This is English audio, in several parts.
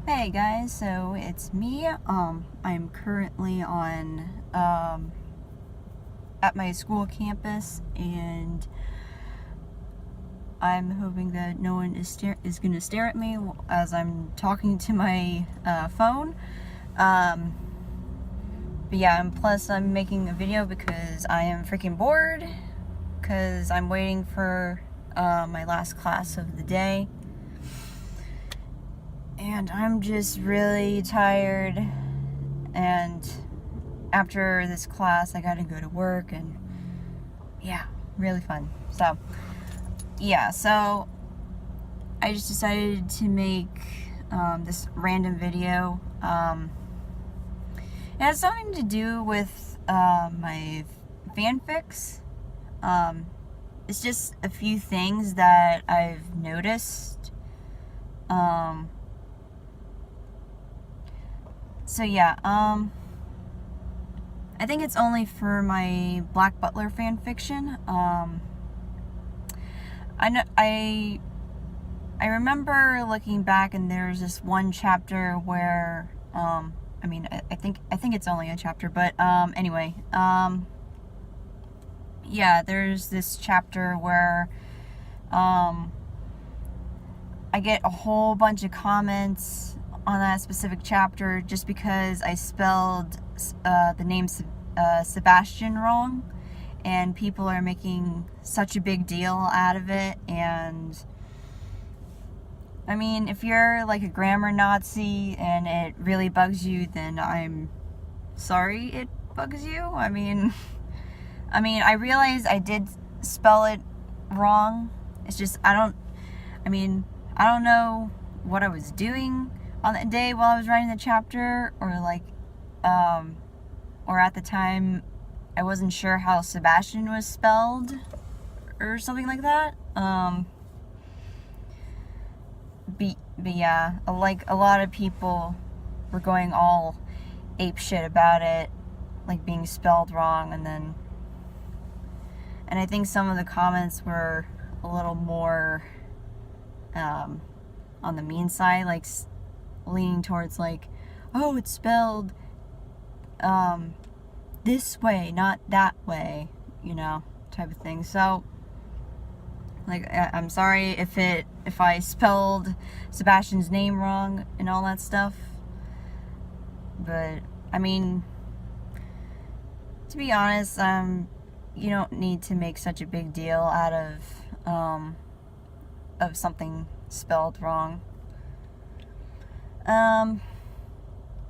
Hey guys, so it's me. I'm currently on at my school campus, and I'm hoping that no one is going to stare at me as I'm talking to my phone. But yeah, and plus I'm making a video because I am freaking bored because I'm waiting for my last class of the day. And I'm just really tired, and after this class I gotta go to work, and yeah, really fun. So I just decided to make this random video. It has something to do with my fanfics. It's just a few things that I've noticed. So yeah, I think it's only for my Black Butler fan fiction. I remember looking back, and there's this one chapter where I think it's only a chapter, but anyway, yeah, there's this chapter where I get a whole bunch of comments on that specific chapter just because I spelled the name Sebastian wrong, and people are making such a big deal out of it. And I mean, if you're like a grammar Nazi and it really bugs you, then I'm sorry it bugs you. I mean I realize I did spell it wrong. It's just I don't know what I was doing on that day while I was writing the chapter, or at the time I wasn't sure how Sebastian was spelled or something like that. But yeah, like a lot of people were going all ape shit about it, like being spelled wrong, and I think some of the comments were a little more on the mean side, like leaning towards like, oh, it's spelled this way, not that way, type of thing. So like, I'm sorry if I spelled Sebastian's name wrong and all that stuff, but I mean, to be honest, you don't need to make such a big deal out of something spelled wrong.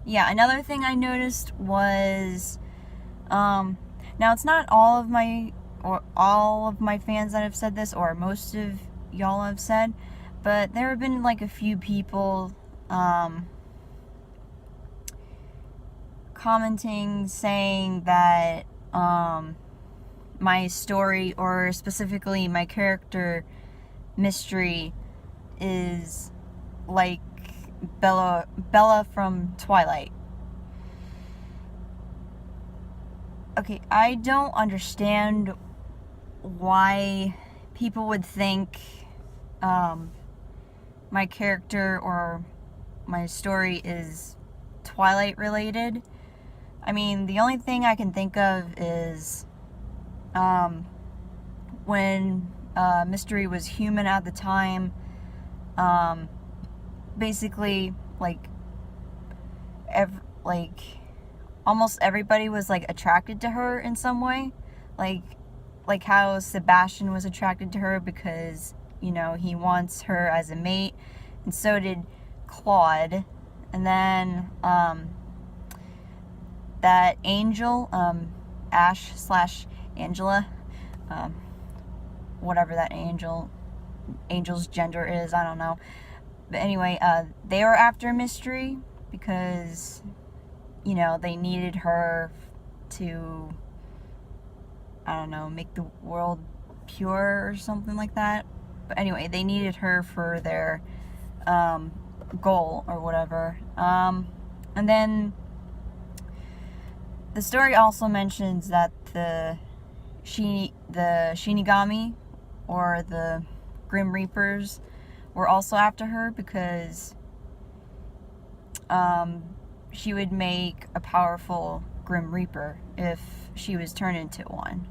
Yeah, another thing I noticed was, now it's not all of my fans that have said this, or most of y'all have said, but there have been like a few people commenting saying that my story, or specifically my character Mystery, is like Bella from Twilight. Okay, I don't understand why people would think my character or my story is Twilight related. I mean, the only thing I can think of is when Mystery was human at the time, basically almost everybody was like attracted to her in some way, like how Sebastian was attracted to her because he wants her as a mate, and so did Claude. And then that angel, Ash / Angela, whatever that angel's gender is, I don't know. But anyway, they were after Mystery because, they needed her to, I don't know, make the world pure or something like that. But anyway, they needed her for their goal or whatever. And then the story also mentions that the Shinigami, or the Grim Reapers, were also after her because she would make a powerful Grim Reaper if she was turned into one.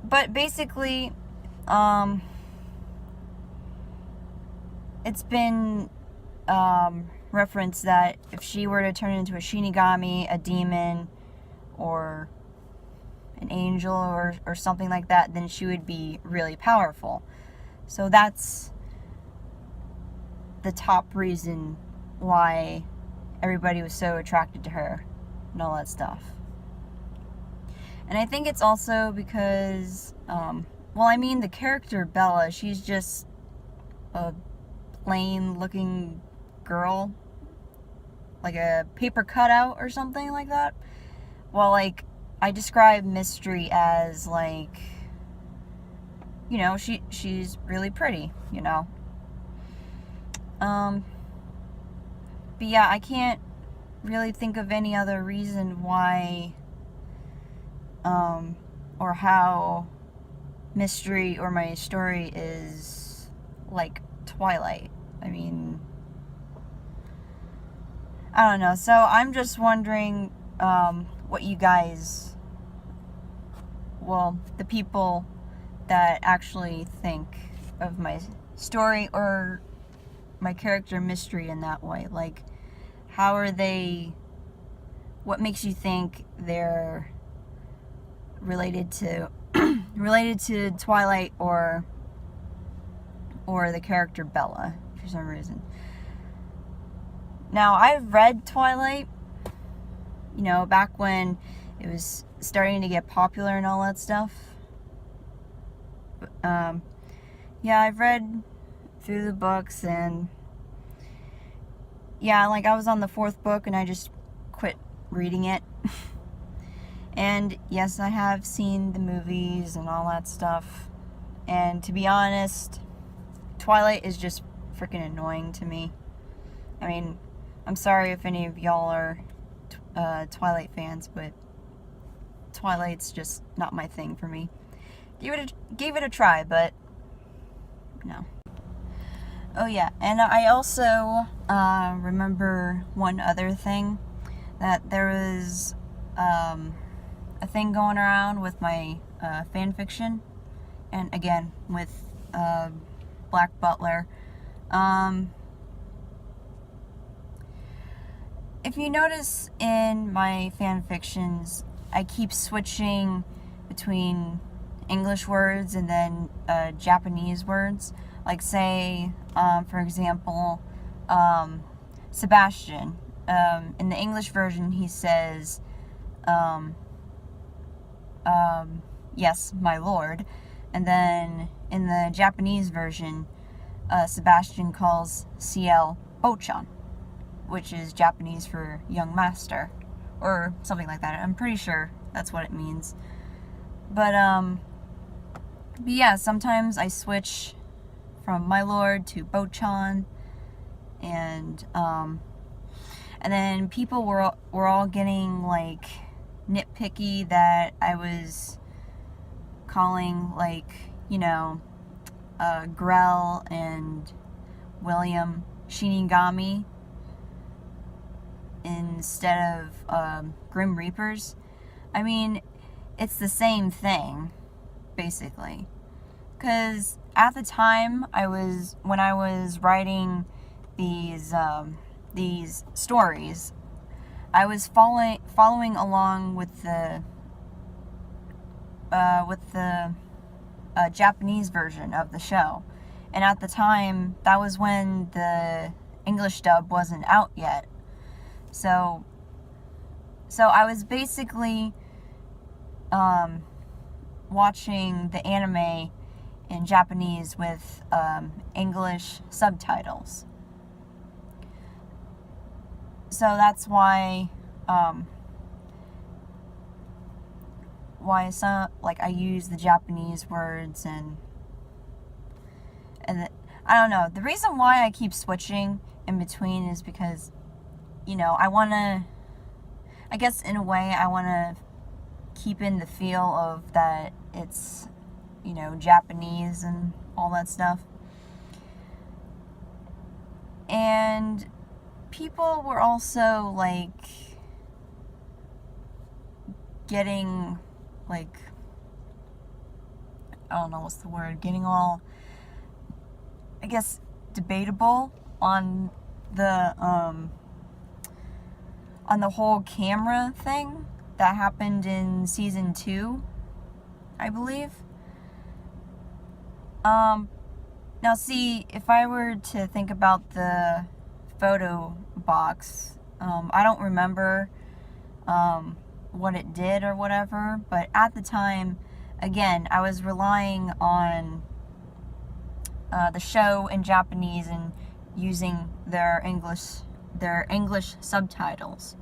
But basically, it's been referenced that if she were to turn into a Shinigami, a demon, or an angel, or something like that, then she would be really powerful. So that's the top reason why everybody was so attracted to her and all that stuff. And I think it's also because, the character Bella, she's just a plain looking girl, like a paper cutout or something like that. Well, like, I describe Mystery as, like, you know, she's really pretty, you know. But yeah, I can't really think of any other reason why, or how Mystery or my story is like Twilight. I mean, I don't know. So I'm just wondering, what you guys, the people that actually think of my story or my character Mystery in that way. Like, how are they, what makes you think they're related to Twilight or the character Bella for some reason. Now, I've read Twilight, you know, back when it was starting to get popular and all that stuff. Yeah, I've read through the books, and yeah, like, I was on the 4th book and I just quit reading it. And yes, I have seen the movies and all that stuff. And to be honest, Twilight is just freaking annoying to me. I mean, I'm sorry if any of y'all are Twilight fans, but Twilight's just not my thing for me. Gave it a try, but no. Oh yeah, and I also remember one other thing, that there was a thing going around with my fanfiction, and again with Black Butler. If you notice in my fanfictions, I keep switching between English words and then Japanese words. Like, say, for example, Sebastian. In the English version, he says, yes, my lord. And then in the Japanese version, Sebastian calls CL Bochan, which is Japanese for young master, or something like that. I'm pretty sure that's what it means. But yeah, sometimes I switch from my lord to Bochan, and then people were all getting, like, nitpicky that I was calling, like, you know, Grell and William Shinigami instead of Grim Reapers. I mean, it's the same thing, basically. Because at the time, when I was writing these stories, I was following along with the Japanese version of the show. And at the time, that was when the English dub wasn't out yet. So I was basically watching the anime in Japanese with English subtitles. So that's why I use the Japanese words, and I don't know. The reason why I keep switching in between is because, you know, I guess in a way I want to keep in the feel of that it's, you know, Japanese and all that stuff. And people were also like getting like, I don't know what's the word, getting all, I guess, debatable on the whole camera thing that happened in season 2, I believe. Now see, if I were to think about the photo box, I don't remember what it did or whatever, but at the time, again, I was relying on the show in Japanese and using their English subtitles.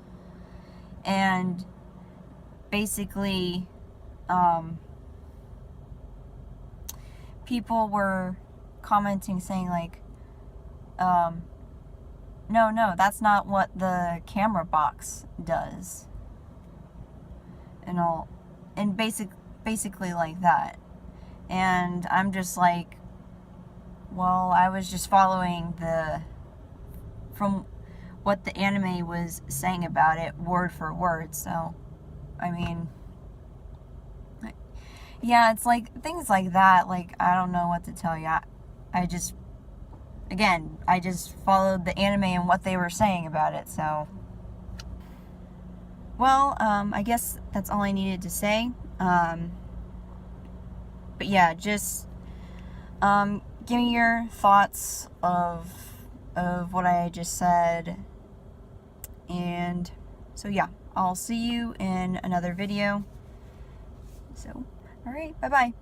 And basically, people were commenting saying like, no, that's not what the camera box does. And basically like that. And I'm just like, well, I was just following from what the anime was saying about it, word for word. So, I mean, yeah, it's like things like that. Like, I don't know what to tell you. I just followed the anime and what they were saying about it. So, well, I guess that's all I needed to say. But yeah, just give me your thoughts of what I just said. And so yeah, I'll see you in another video. So, alright, bye-bye.